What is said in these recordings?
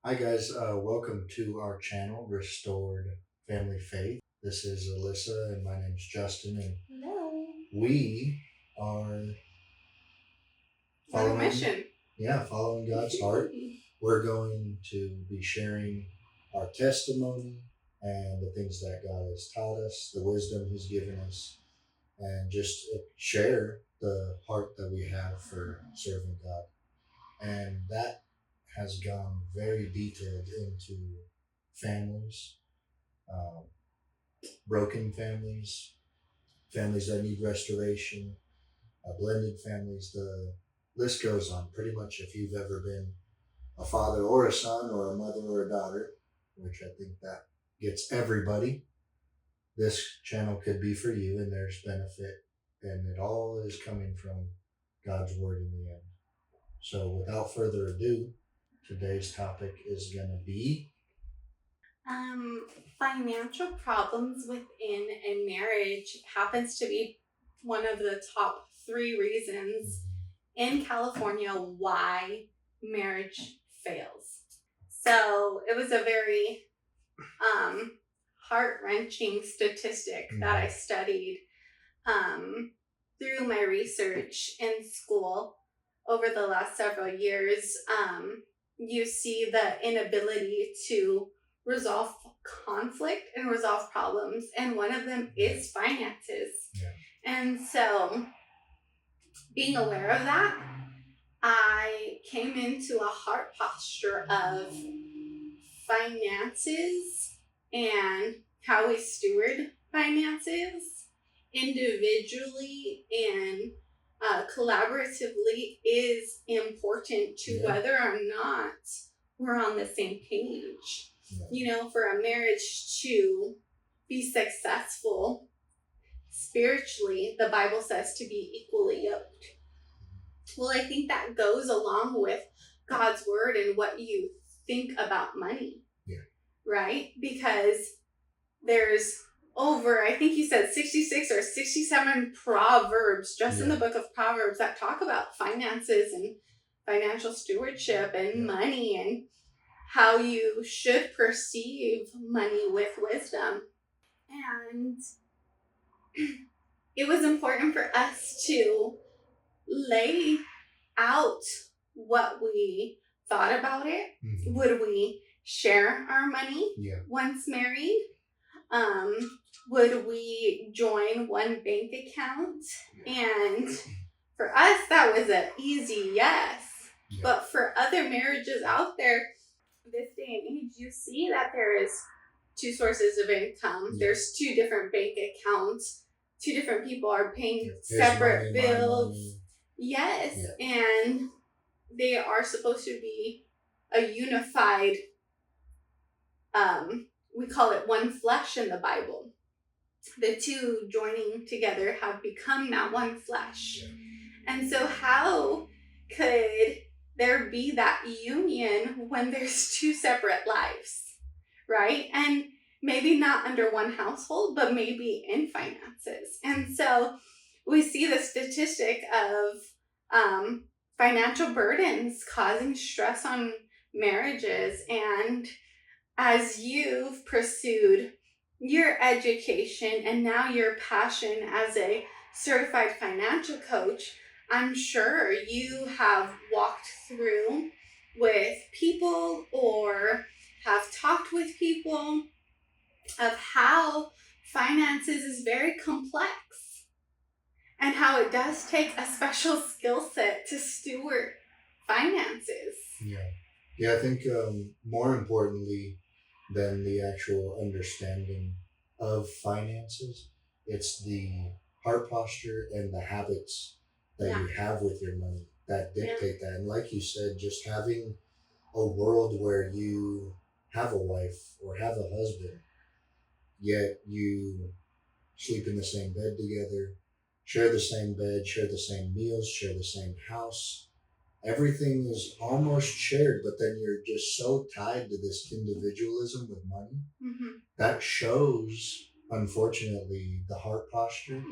Hi guys, welcome to our channel, Restored Family Faith. This is Alyssa and my name's Justin, and Hello. we are On a following, mission. following God's heart. We're going to be sharing our testimony and the things that God has taught us, the wisdom He's given us, and just share the heart that we have for serving God. And that has gone very detailed into families, um, broken families, families that need restoration, blended families. The list goes on. Pretty much, if you've ever been a father or a son or a mother or a daughter, which I think that gets everybody, this channel could be for you, and there's benefit, and it all is coming from God's word in the end. So, without further ado, today's topic is going to be Financial problems within a marriage happens to be one of the top 3 reasons in California why marriage fails. So it was a very heart-wrenching statistic that I studied through my research in school over the last several years. You see the inability to resolve conflict and resolve problems, and one of them is finances. And so, being aware of that, I came into a heart posture of finances and how we steward finances individually and collaboratively is important to whether or not we're on the same page. For a marriage to be successful spiritually, the Bible says to be equally yoked. Well, I think that goes along with God's word and what you think about money. Right? Because there's over, I think you said 66 or 67 proverbs just in the book of Proverbs that talk about finances and financial stewardship and money and how you should perceive money with wisdom. And it was important for us to lay out what we thought about it. Would we share our money once married? Would we join one bank account? And for us, that was an easy yes. But for other marriages out there, this day and age, you see that there is 2 sources of income. There's 2 different bank accounts. 2 different people are paying separate bills. Yes, and they are supposed to be a unified, we call it one flesh in the Bible. The 2 joining together have become now one flesh. And so how could there be that union when there's 2 separate lives, right? And maybe not under one household, but maybe in finances. And so we see the statistic of financial burdens causing stress on marriages. And as you've pursued your education and now your passion as a certified financial coach, I'm sure you have walked through with people or have talked with people of how finances is very complex and how it does take a special skill set to steward finances. I think more importantly than the actual understanding of finances, it's the heart posture and the habits that you have with your money that dictate that. And like you said, just having a world where you have a wife or have a husband, yet you sleep in the same bed together, share the same bed, share the same meals, share the same house. Everything is almost shared, but then you're just so tied to this individualism with money. That shows, unfortunately, the heart posture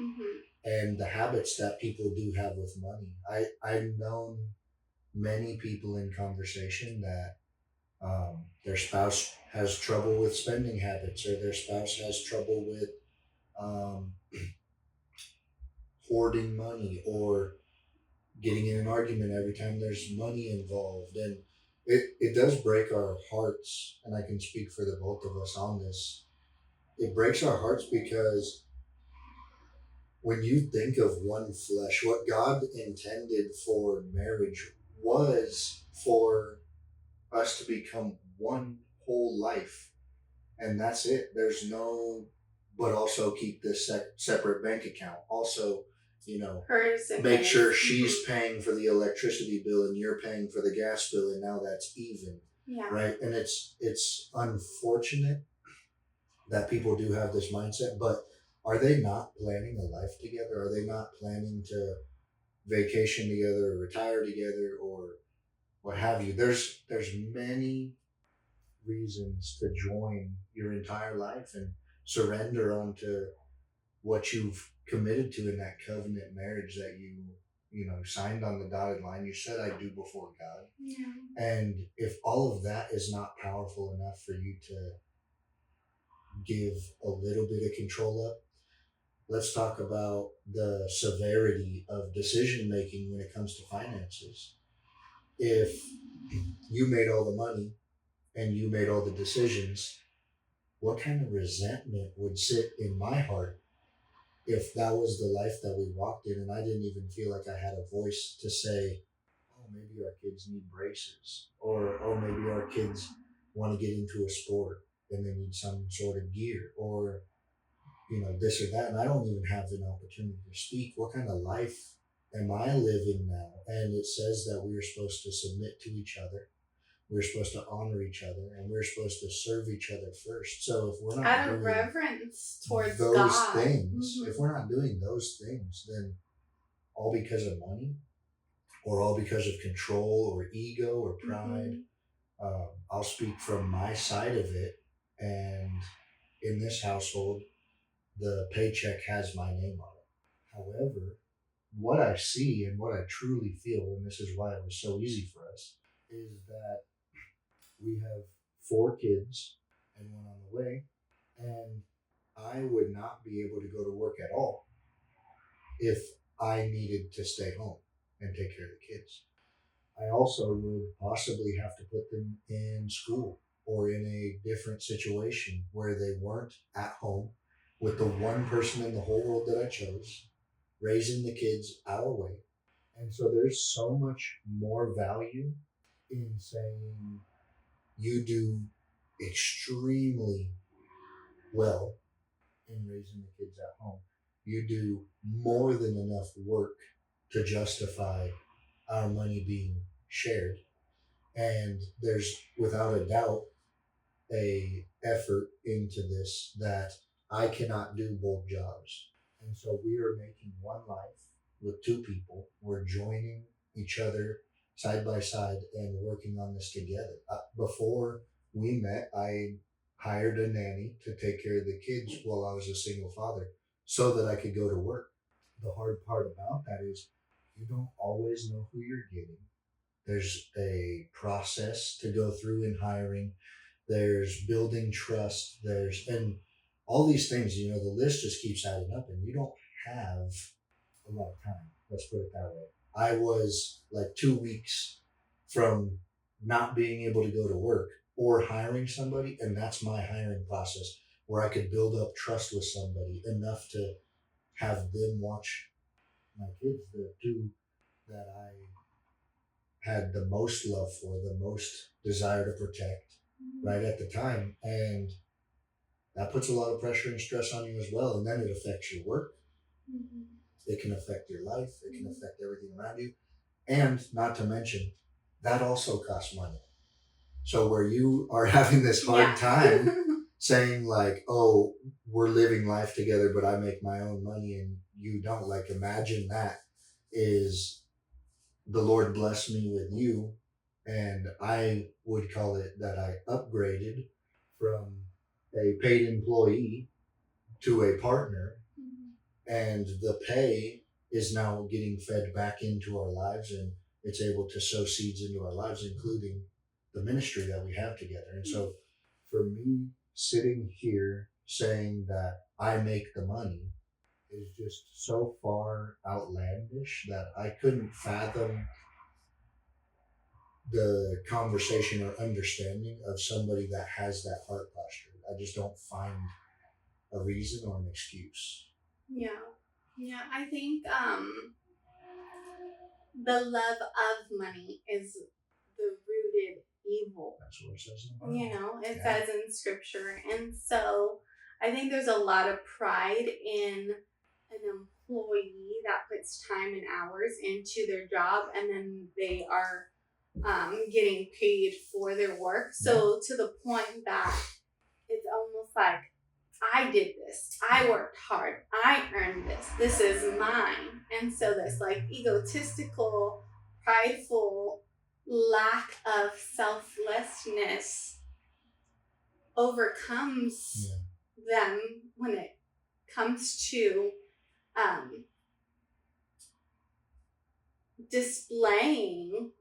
and the habits that people do have with money. I've known many people in conversation that their spouse has trouble with spending habits, or their spouse has trouble with um, hoarding money, or getting in an argument every time there's money involved. And it does break our hearts, and I can speak for the both of us on this. It breaks our hearts because when you think of one flesh, what God intended for marriage was for us to become one whole life. And that's it. There's no, but also keep this separate bank account. Also, you know, Hers and make his. sure she's paying for the electricity bill and you're paying for the gas bill, and now that's even. Yeah. Right. And it's unfortunate that people do have this mindset, but are they not planning a life together? Are they not planning to vacation together or retire together or what have you? There's many reasons to join your entire life and surrender onto what you've committed to in that covenant marriage that you know signed on the dotted line. You said I do before God. Yeah. And if all of that is not powerful enough for you to give a little bit of control up, let's talk about the severity of decision making when it comes to finances. If you made all the money and you made all the decisions, what kind of resentment would sit in my heart if that was the life that we walked in and I didn't even feel like I had a voice to say, oh, maybe our kids need braces, or oh, maybe our kids want to get into a sport and they need some sort of gear, or you know, this or that, and I don't even have an opportunity to speak. What kind of life am I living now? And it says that we are supposed to submit to each other. We're supposed to honor each other, and we're supposed to serve each other first. So if we're not out of doing reverence towards those God. things, if we're not doing those things, then all because of money, or all because of control, or ego, or pride. I'll speak from my side of it, and in this household, the paycheck has my name on it. However, what I see and what I truly feel, and this is why it was so easy for us, is that we have 4 kids and one on the way, and I would not be able to go to work at all if I needed to stay home and take care of the kids. I also would possibly have to put them in school or in a different situation where they weren't at home with the one person in the whole world that I chose, raising the kids our way. And so there's so much more value in saying you do extremely well in raising the kids at home. You do more than enough work to justify our money being shared. And there's without a doubt a effort into this that I cannot do both jobs. And so we are making one life with 2 people. We're joining each other side by side and working on this together. Before we met, I hired a nanny to take care of the kids while I was a single father so that I could go to work. The hard part about that is you don't always know who you're getting. There's a process to go through in hiring. There's building trust. And all these things, you know, the list just keeps adding up, and you don't have a lot of time. Let's put it that way. I was like 2 weeks from not being able to go to work or hiring somebody, and that's my hiring process where I could build up trust with somebody enough to have them watch my kids, the 2 that I had the most love for, the most desire to protect right at the time. And that puts a lot of pressure and stress on you as well. And then it affects your work. It can affect your life. It can affect everything around you. And not to mention, that also costs money. So where you are having this hard time saying like, oh, we're living life together, but I make my own money and you don't, like, imagine that is the Lord blessed me with you, and I would call it that I upgraded from a paid employee to a partner, and the pay is now getting fed back into our lives, and it's able to sow seeds into our lives, including the ministry that we have together. And so for me, sitting here saying that I make the money is just so far outlandish that I couldn't fathom the conversation or understanding of somebody that has that heart posture. I just don't find a reason or an excuse. Yeah, I think the love of money is the rooted evil. That's what it says in the Bible. It says in scripture. And so I think there's a lot of pride in an employee that puts time and hours into their job, and then they are getting paid for their work. So to the point that it's almost like, I did this, I worked hard, I earned this, this is mine. And so this like egotistical, prideful lack of selflessness overcomes them when it comes to displaying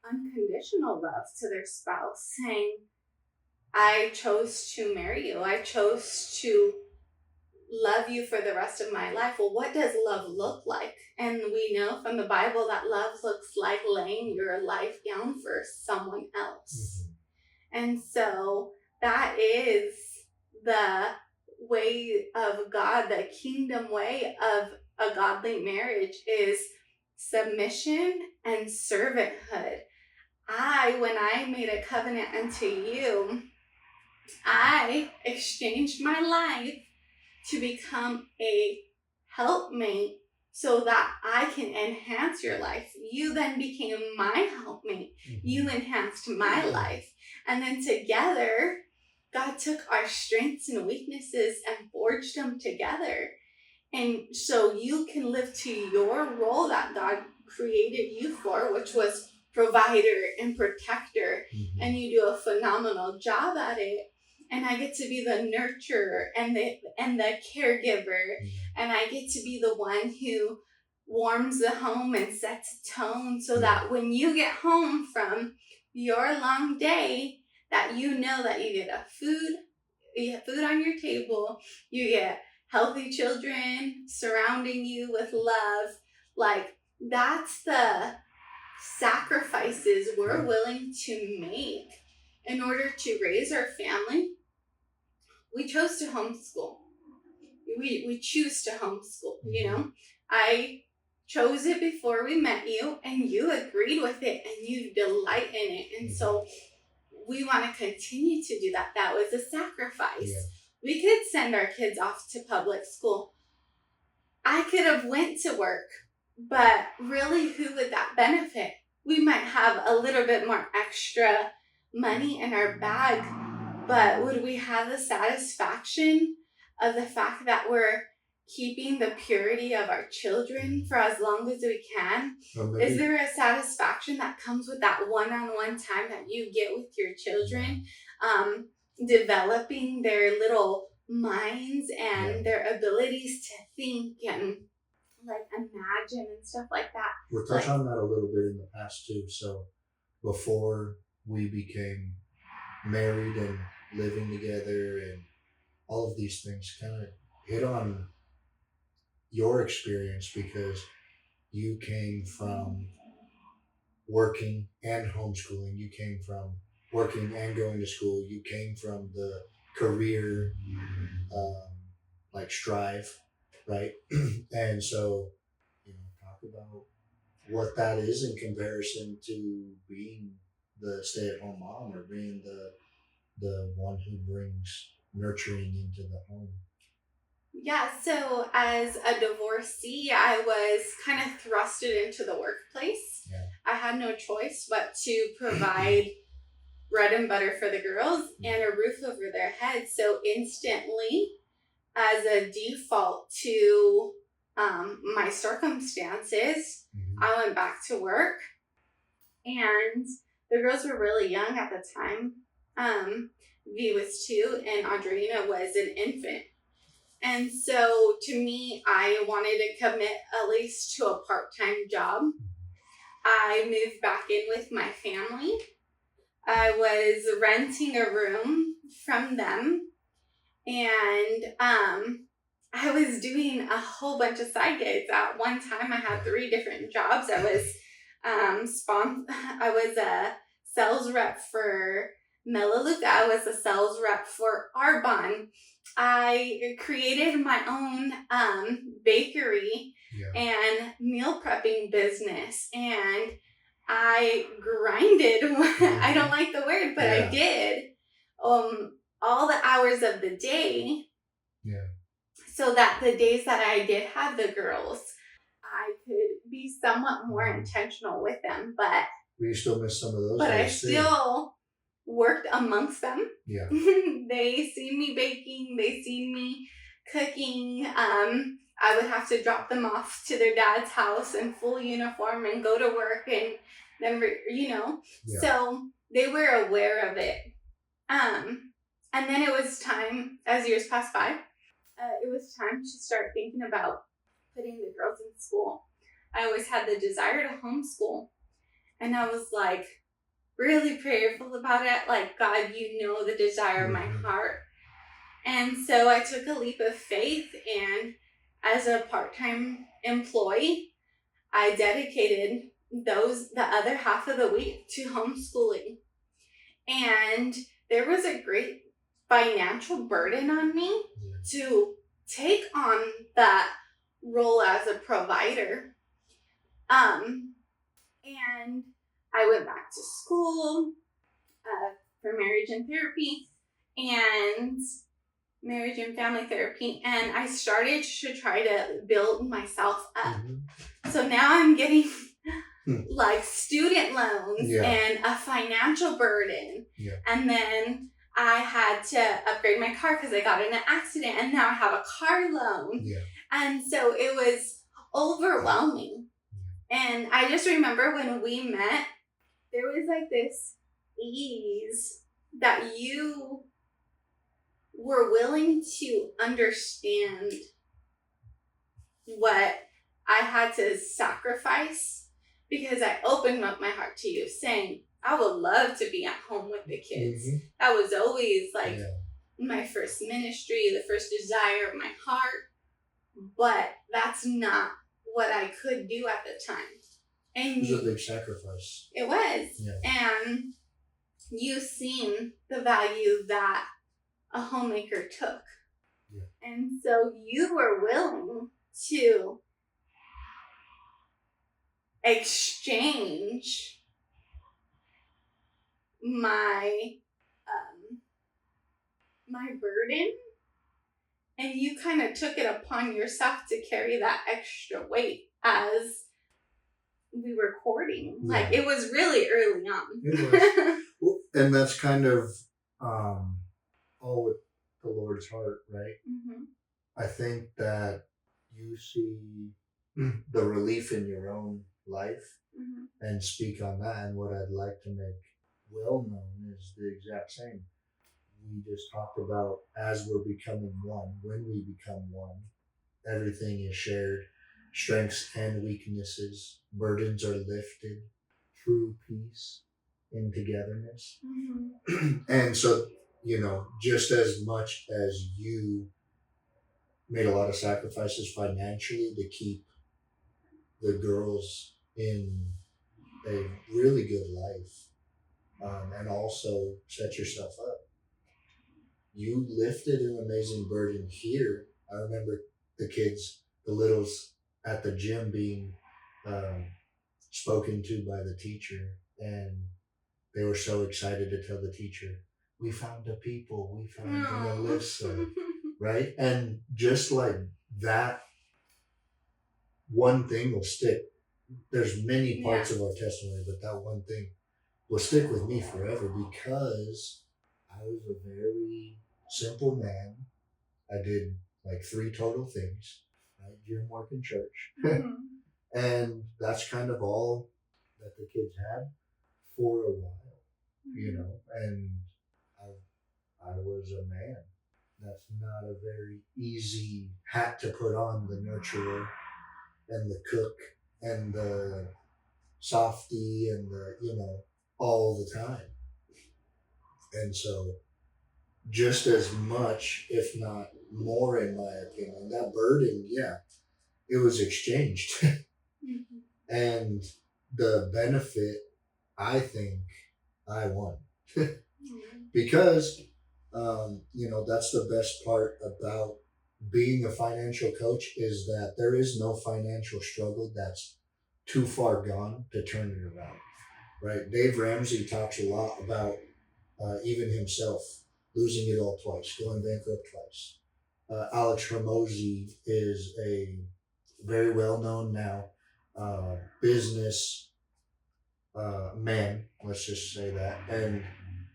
unconditional love to their spouse, saying, I chose to marry you. I chose to love you for the rest of my life. Well, what does love look like? And we know from the Bible that love looks like laying your life down for someone else. Mm-hmm. And so that is the way of God, the kingdom way of a godly marriage is submission and servanthood. When I made a covenant unto you, I exchanged my life to become a helpmate so that I can enhance your life. You then became my helpmate. Mm-hmm. You enhanced my life. And then together, God took our strengths and weaknesses and forged them together. And so you can live to your role that God created you for, which was provider and protector. Mm-hmm. And you do a phenomenal job at it. And I get to be the nurturer and the caregiver. Mm-hmm. And I get to be the one who warms the home and sets a tone so that when you get home from your long day, that you know that you get food on your table, you get healthy children surrounding you with love. Like, that's the sacrifices we're willing to make in order to raise our family. We chose to homeschool. We choose to homeschool, you know. I chose it before we met you, and you agreed with it, and you delight in it. And so we want to continue to do that. That was a sacrifice. Yeah. We could send our kids off to public school. I could have went to work, but really, who would that benefit? We might have a little bit more extra money in our bag, but would we have the satisfaction of the fact that we're keeping the purity of our children for as long as we can? Is there a satisfaction that comes with that one-on-one time that you get with your children, developing their little minds and their abilities to think and like imagine and stuff like that? We'll touch on that a little bit in the past too. So before we became married and living together and all of these things, kind of hit on your experience because you came from working and homeschooling. You came from working and going to school. You came from the career strive, right? And so, talk about what that is in comparison to being the stay-at-home mom or being the one who brings nurturing into the home. Yeah, so as a divorcee, I was kind of thrusted into the workplace. Yeah. I had no choice but to provide bread and butter for the girls and a roof over their heads. So instantly, as a default to my circumstances, I went back to work. And the girls were really young at the time. V was 2 and Audrina was an infant. And so to me, I wanted to commit at least to a part-time job. I moved back in with my family I was renting a room from them, and I was doing a whole bunch of side gigs. At one time, I had 3 different jobs. I was I was a sales rep for Melaleuca. I was a sales rep for Arbonne. I created my own bakery and meal prepping business, and I grinded. I don't like the word, but I did all the hours of the day, so that the days that I did have the girls, I could be somewhat more intentional with them. But you still miss some of those but I days too. still worked amongst them. Yeah. They seen me baking. They seen me cooking. I would have to drop them off to their dad's house in full uniform and go to work, and then so they were aware of it. And then it was time, as years passed by, it was time to start thinking about putting the girls in school. I always had the desire to homeschool, and I was like really prayerful about it. Like, God, you know the desire of my heart. And so I took a leap of faith, and as a part-time employee, I dedicated the other half of the week to homeschooling. And there was a great financial burden on me to take on that role as a provider. And I went back to school for marriage and therapy and marriage and family therapy, and I started to try to build myself up. So now I'm getting like student loans and a financial burden. And then I had to upgrade my car because I got in an accident, and now I have a car loan. And so it was overwhelming. And I just remember when we met, there was like this ease that you were willing to understand what I had to sacrifice, because I opened up my heart to you, saying, I would love to be at home with the kids. That was always like my first ministry, the first desire of my heart. But that's not what I could do at the time. And it was a big sacrifice. It was. And you seen the value that a homemaker took. And so you were willing to exchange my my burden, and you kind of took it upon yourself to carry that extra weight as we were courting. Like, it was really early on. It was. And that's kind of all with the Lord's heart, right? I think that you see the relief in your own life and speak on that. And what I'd like to make well known is the exact same. We just talked about, as we're becoming one, when we become one, everything is shared. Strengths and weaknesses, burdens are lifted, true peace in togetherness. And so, just as much as you made a lot of sacrifices financially to keep the girls in a really good life, and also set yourself up, you lifted an amazing burden here. I remember the kids, the littles at the gym being spoken to by the teacher, and they were so excited to tell the teacher, we found a people, we found an Alyssa, right? And just like that, one thing will stick. There's many parts of our testimony, but that one thing will stick with me forever, because I was a very simple man. I did like 3 total things, right? Gym, work, and church. And that's kind of all that the kids had for a while, and I was a man. That's not a very easy hat to put on, the nurturer and the cook and the softy and the, all the time. And so, just as much, if not more, in my opinion, that burden, yeah, it was exchanged. Mhm. And the benefit, I think, I won. Because, that's the best part about being a financial coach, is that there is no financial struggle that's too far gone to turn it around, right? Dave Ramsey talks a lot about even himself losing it all twice, going bankrupt twice. Alex Hormozy is a very well known now business man, let's just say that, and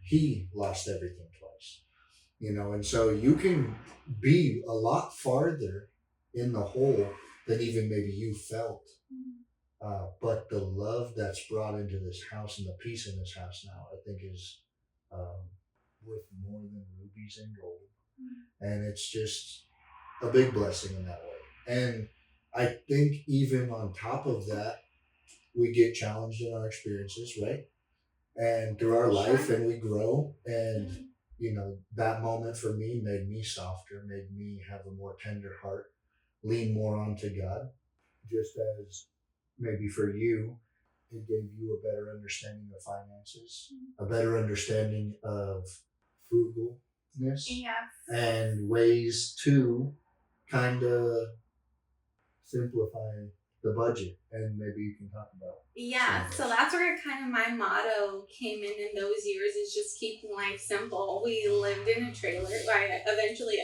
he lost everything twice. And so you can be a lot farther in the hole than even maybe you felt. But the love that's brought into this house and the peace in this house now, I think, is um, worth more than rubies and gold. And it's just a big blessing in that way. And I think even on top of that, we get challenged in our experiences, right? And through our life, and we grow. And, that moment for me made me softer, made me have a more tender heart, lean more onto God, just as maybe for you, it gave you a better understanding of finances, a better understanding of frugalness, Yes. and ways to kind of simplify the budget. And maybe you can talk about. Yeah, so that's where kind of my motto came in those years, is just keeping life simple. We lived in a trailer. I eventually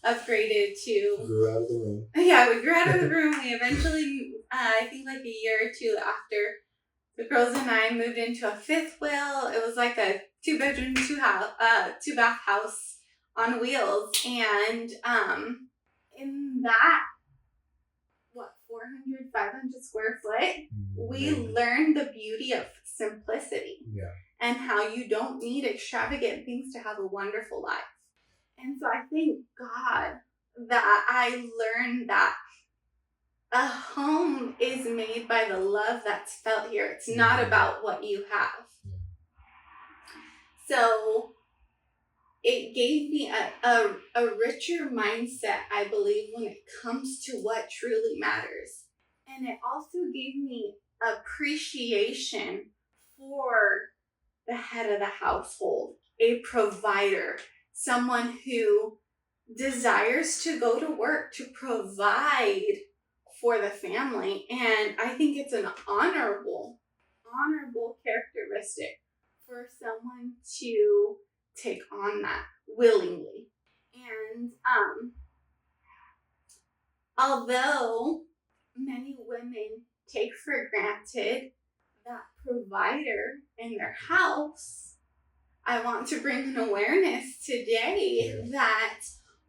upgraded to. Grew out of the room. Yeah, we grew out of the room. We eventually, I think like a year or two after, the girls and I moved into a fifth wheel. It was like a 2-bedroom, 2-bath house on wheels. And in that, 400, 500 square foot, we learned the beauty of simplicity. Yeah. And how you don't need extravagant things to have a wonderful life. And so I thank God that I learned that a home is made by the love that's felt here. It's not about what you have. So it gave me a richer mindset, I believe, when it comes to what truly matters. And it also gave me appreciation for the head of the household, a provider, someone who desires to go to work to provide for the family. And I think it's an honorable characteristic for someone to take on that willingly. And although many women take for granted that provider in their house, I want to bring an awareness today that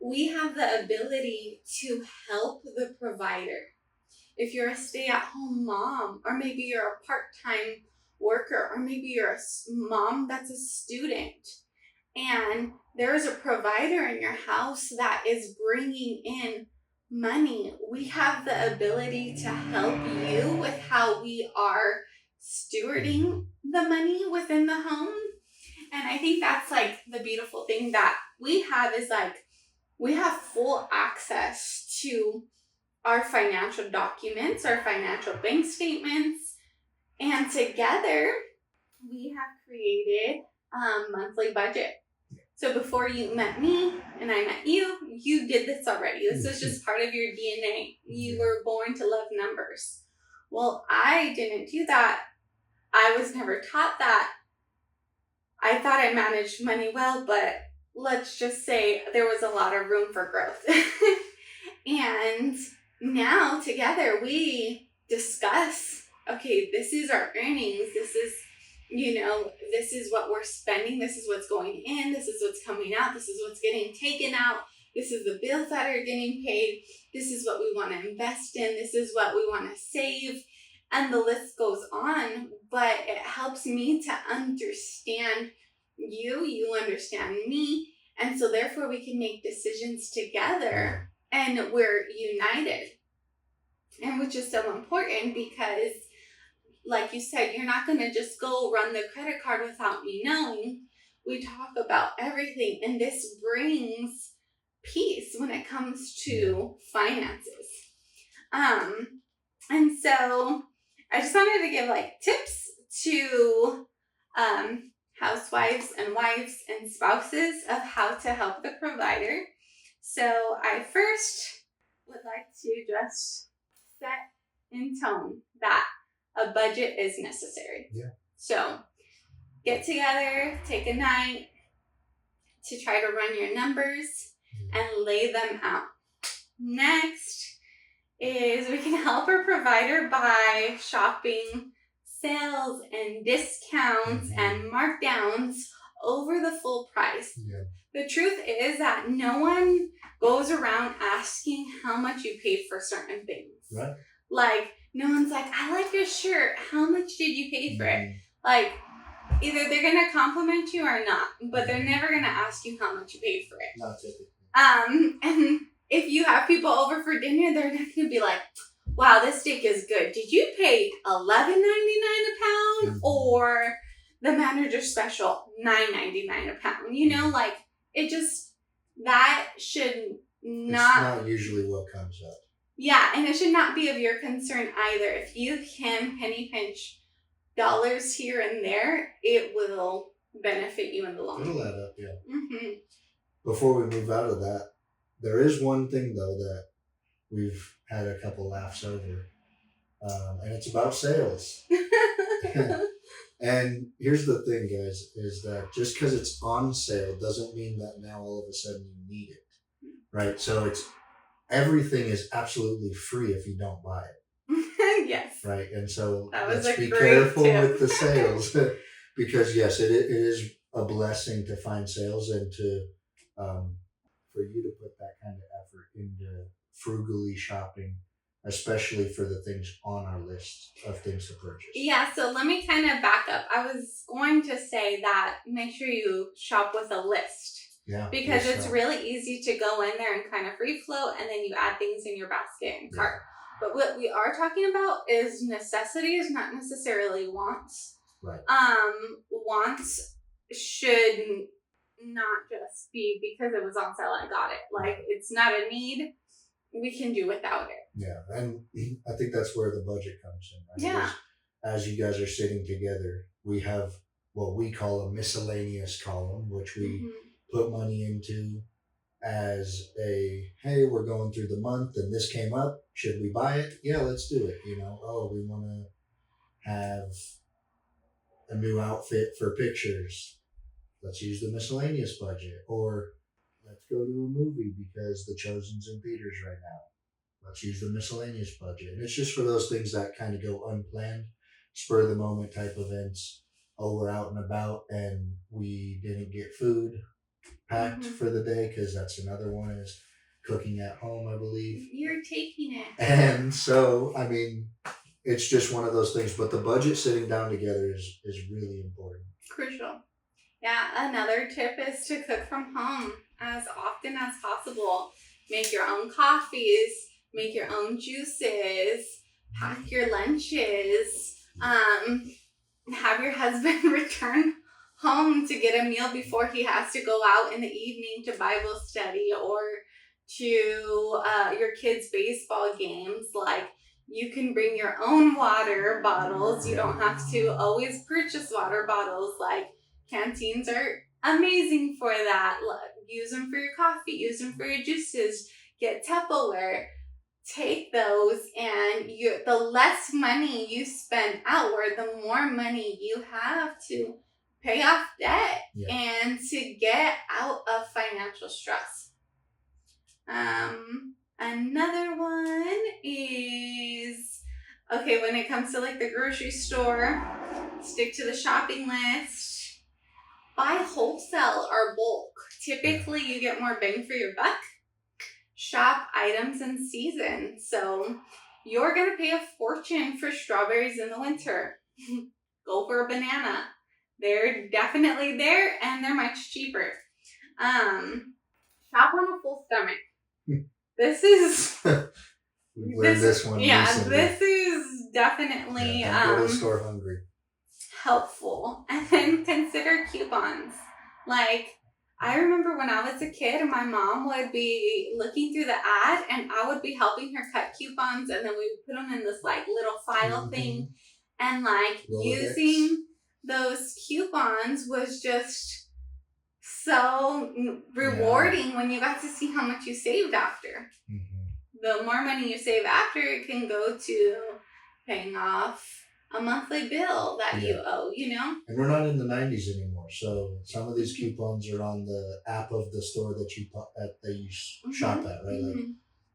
we have the ability to help the provider. If you're a stay-at-home mom, or maybe you're a part-time worker, or maybe you're a mom that's a student, and there is a provider in your house that is bringing in money, we have the ability to help you with how we are stewarding the money within the home. And I think that's like the beautiful thing that we have, is like we have full access to our financial documents, our financial bank statements, and together we have created a monthly budget. So before you met me and I met you, you did this already. This is just part of your DNA. You were born to love numbers. Well, I didn't do that. I was never taught that. I thought I managed money well, but let's just say there was a lot of room for growth. And now together we discuss, okay, this is our earnings. This is, this is what we're spending. This is what's going in. This is what's coming out. This is what's getting taken out. This is the bills that are getting paid. This is what we want to invest in. This is what we want to save. And the list goes on, but it helps me to understand you understand me. And so therefore we can make decisions together and we're united. And which is so important because, like you said, you're not going to just go run the credit card without me knowing. we talk about everything, and this brings peace when it comes to finances. And so I just wanted to give like tips to housewives and wives and spouses of how to help the provider. So I first would like to just set in tone that a budget is necessary. Yeah. So get together, take a night to try to run your numbers and lay them out. Next is we can help our provider by shopping sales and discounts and markdowns over the full price. Yeah. The truth is that no one goes around asking how much you paid for certain things. Right. Like, no one's like, I like your shirt. How much did you pay for it? Like, either they're going to compliment you or not, but they're never going to ask you how much you paid for it. Not typically. And if you have people over for dinner, they're not going to be like, wow, this steak is good. Did you pay $11.99 a pound or the manager special $9.99 a pound? You know, like it just, that should not. It's not usually what comes up. Yeah, and it should not be of your concern either. If you can penny pinch dollars here and there, it will benefit you in the long run. It'll add up, yeah. Mm-hmm. Before we move out of that, there is one thing though that we've had a couple laughs over, and it's about sales. And here's the thing, guys, is that just because it's on sale doesn't mean that now all of a sudden you need it, right? So everything is absolutely free if you don't buy it. Yes. Right, and so let's be careful with the sales because yes, it is a blessing to find sales and to for you to put that kind of effort into frugally shopping, especially for the things on our list of things to purchase. Yeah, so let me kind of back up. I was going to say that make sure you shop with a list. Yeah. Because it's really easy to go in there and kind of free float and then you add things in your basket and cart. But what we are talking about is necessities, not necessarily wants. Right. Wants should not just be because it was on sale, I got it. Like, it's not a need. We can do without it. Yeah, and I think that's where the budget comes in. Right? Yeah. As you guys are sitting together, we have what we call a miscellaneous column, which we put money into as a, hey, we're going through the month and this came up. Should we buy it? Yeah, let's do it. You know, oh, we want to have a new outfit for pictures. Let's use the miscellaneous budget. Or let's go to a movie because The Chosen's in theaters right now. Let's use the miscellaneous budget. And it's just for those things that kind of go unplanned, spur of the moment type events. Oh, we're out and about and we didn't get food packed for the day, because that's another one is cooking at home, I believe. You're taking it. And so, I mean, it's just one of those things. But the budget sitting down together is really important. Crucial. Yeah, another tip is to cook from home as often as possible. Make your own coffees, make your own juices, pack your lunches, have your husband return home to get a meal before he has to go out in the evening to Bible study or to your kids' baseball games. Like, you can bring your own water bottles. You don't have to always purchase water bottles. Like, canteens are amazing for that. Use them for your coffee, use them for your juices, get Tupperware. Take those, and the less money you spend outward, the more money you have to pay off debt and to get out of financial stress. Another one is, okay, when it comes to like the grocery store, stick to the shopping list. Buy wholesale or bulk. Typically, you get more bang for your buck. Shop items in season. So you're going to pay a fortune for strawberries in the winter. Go for a banana. They're definitely there and they're much cheaper. Shop on a full stomach. This is... We've learned this one recently. This is definitely... Don't go to the store hungry. Helpful. And then consider coupons. Like, I remember when I was a kid, my mom would be looking through the ad and I would be helping her cut coupons, and then we would put them in this like little file thing. And like using those coupons was just so rewarding when you got to see how much you saved after. The more money you save after, it can go to paying off a monthly bill that you owe, you know? And we're not in the 90s anymore, so some of these coupons are on the app of the store that you shop at, right?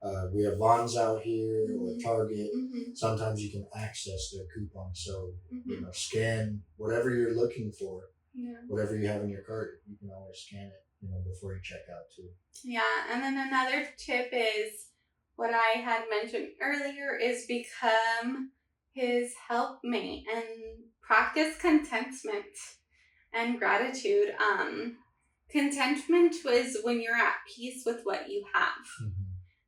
Like, we have Vons out here or Target. Sometimes you can access their coupons, so you know, scan whatever you're looking for, whatever you have in your cart. You can always scan it, you know, before you check out too. Yeah, and then another tip is what I had mentioned earlier is become his helpmate and practice contentment and gratitude. Contentment was when you're at peace with what you have.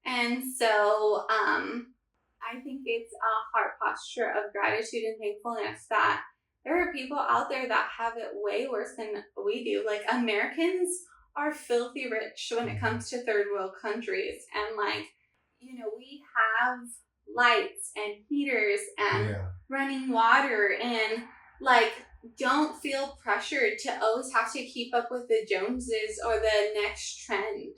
And so I think it's a heart posture of gratitude and thankfulness that there are people out there that have it way worse than we do. Like, Americans are filthy rich when it comes to third world countries. And like, you know, we have lights and heaters and running water, and like, don't feel pressured to always have to keep up with the Joneses or the next trend.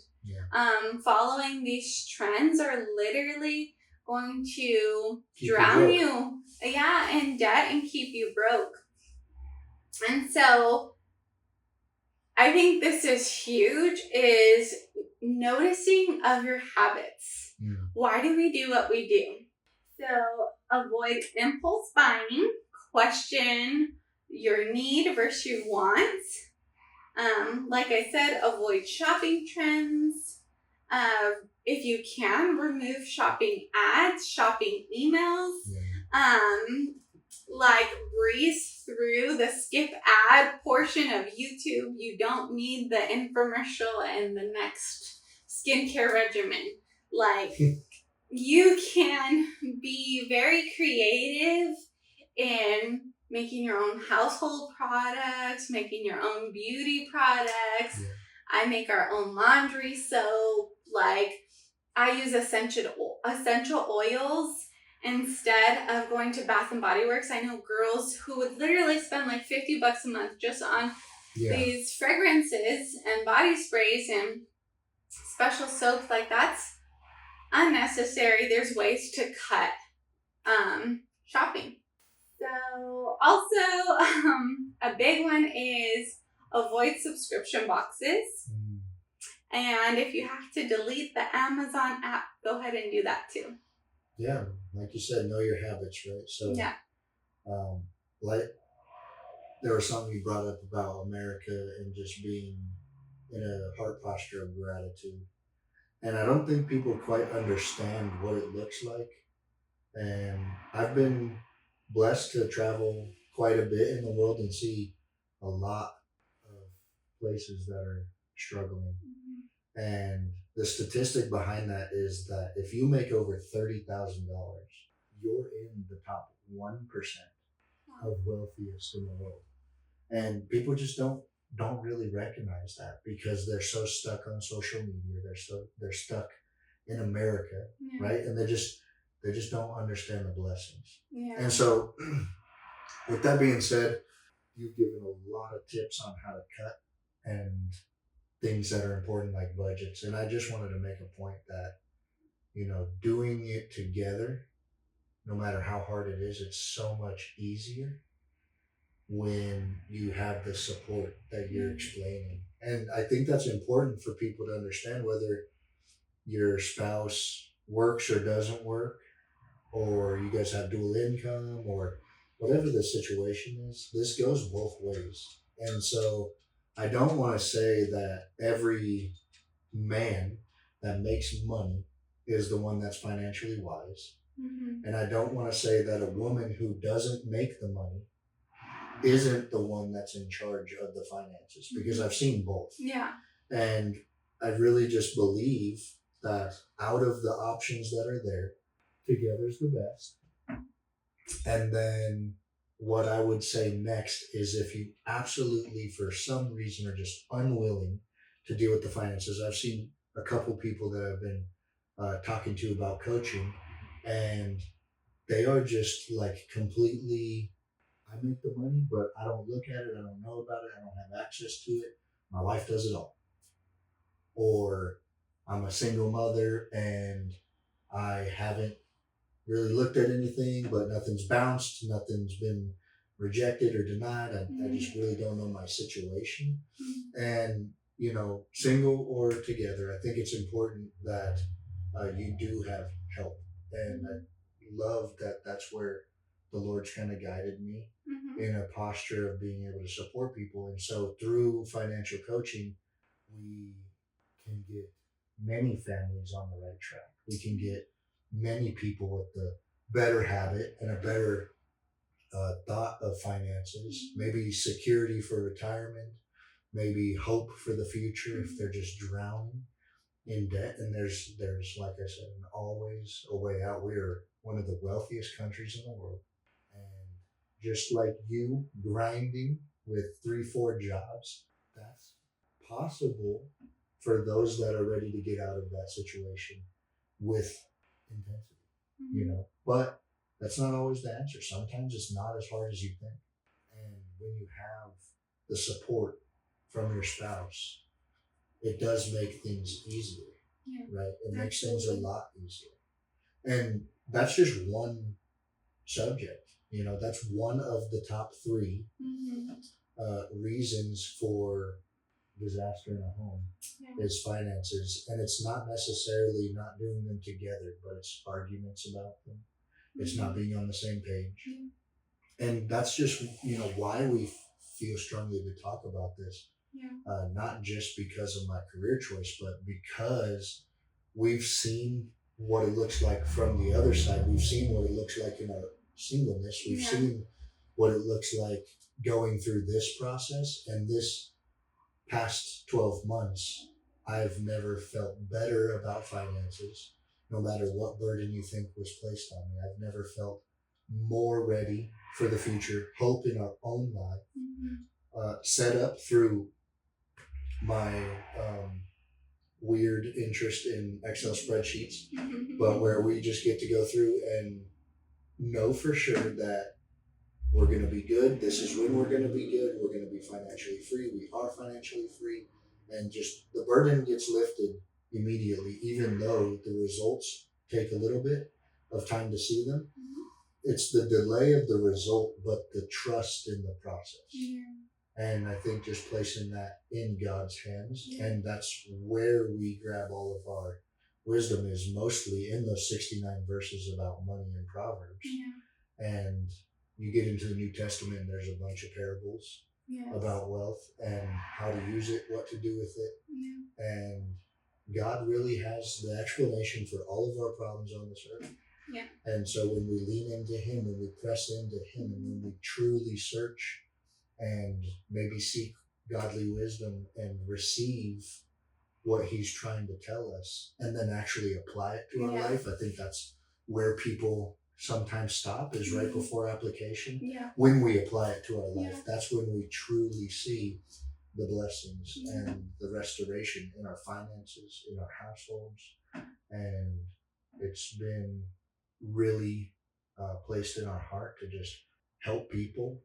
Following these trends are literally going to drown you in debt and keep you broke. And so I think this is huge, is noticing of your habits. Why do we do what we do? So avoid impulse buying, question your need versus your wants. Like I said, avoid shopping trends. If you can, remove shopping ads, shopping emails. Like, breeze through the skip ad portion of YouTube. You don't need the infomercial and the next skincare regimen. Like, you can be very creative in making your own household products, making your own beauty products. I make our own laundry soap. Like, I use essential oils instead of going to Bath and Body Works. I know girls who would literally spend like $50 a month just on these fragrances and body sprays and special soaps. Like, that's unnecessary. There's ways to cut shopping. So also, a big one is avoid subscription boxes. And if you have to delete the Amazon app, go ahead and do that too. Yeah, like you said, know your habits, right? So like, there was something you brought up about America and just being in a heart posture of gratitude. And I don't think people quite understand what it looks like. And I've been blessed to travel quite a bit in the world and see a lot of places that are struggling. And the statistic behind that is that if you make over $30,000, you're in the top 1% of wealthiest in the world. And people just don't really recognize that because they're so stuck on social media. They're stuck in America, right? And they just don't understand the blessings. And so with that being said, you've given a lot of tips on how to cut and things that are important, like budgets. And I just wanted to make a point that, you know, doing it together, no matter how hard it is, it's so much easier when you have the support that you're explaining. And I think that's important for people to understand, whether your spouse works or doesn't work, or you guys have dual income, or whatever the situation is. This goes both ways. And so I don't want to say that every man that makes money is the one that's financially wise. And I don't want to say that a woman who doesn't make the money isn't the one that's in charge of the finances, because I've seen both. And I really just believe that out of the options that are there, together's the best. And then what I would say next is if you absolutely, for some reason, are just unwilling to deal with the finances. I've seen a couple people that I've been talking to about coaching, and they are just like completely, I make the money, but I don't look at it, I don't know about it, I don't have access to it. My wife does it all. Or I'm a single mother and I haven't really looked at anything, but nothing's bounced, nothing's been rejected or denied. I just really don't know my situation. And, you know, single or together, I think it's important that you do have help. And I love that that's where the Lord's kind of guided me in a posture of being able to support people. And so through financial coaching, we can get many families on the right track. We can get many people with the better habit and a better thought of finances, maybe security for retirement, maybe hope for the future if they're just drowning in debt. And there's like I said, always a way out. We are one of the wealthiest countries in the world, and just like you grinding with 3-4 jobs, that's possible for those that are ready to get out of that situation with intensity, you know. But that's not always the answer. Sometimes it's not as hard as you think. And when you have the support from your spouse, it does make things easier, right? It makes things a lot easier. And that's just one subject. You know, that's one of the top 3 reasons for disaster in a home is finances. And it's not necessarily not doing them together, but it's arguments about them. It's not being on the same page. And that's just, you know, why we feel strongly to talk about this. Not just because of my career choice, but because we've seen what it looks like from the other side. We've seen what it looks like in our singleness. We've seen what it looks like going through this process. And this past 12 months, I've never felt better about finances, no matter what burden you think was placed on me. I've never felt more ready for the future, hope in our own life, set up through my weird interest in Excel spreadsheets, but where we just get to go through and know for sure that we're going to be good. This is when we're going to be good. We're going to be financially free. We are financially free. And just the burden gets lifted immediately, even though the results take a little bit of time to see them. It's the delay of the result, but the trust in the process. And I think just placing that in God's hands, and that's where we grab all of our wisdom, is mostly in those 69 verses about money in Proverbs. And you get into the New Testament, there's a bunch of parables about wealth and how to use it, what to do with it. And God really has the explanation for all of our problems on this earth. And so when we lean into Him, when we press into Him, and when we truly search and maybe seek godly wisdom and receive what He's trying to tell us and then actually apply it to our life, I think that's where people sometimes stop, is right before application. When we apply it to our life, that's when we truly see the blessings and the restoration in our finances, in our households. And it's been really placed in our heart to just help people.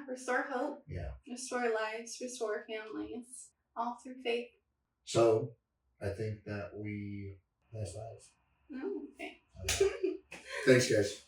Restore hope. Restore lives, restore families, all through faith. So I think that we high five. Okay. Thanks, guys.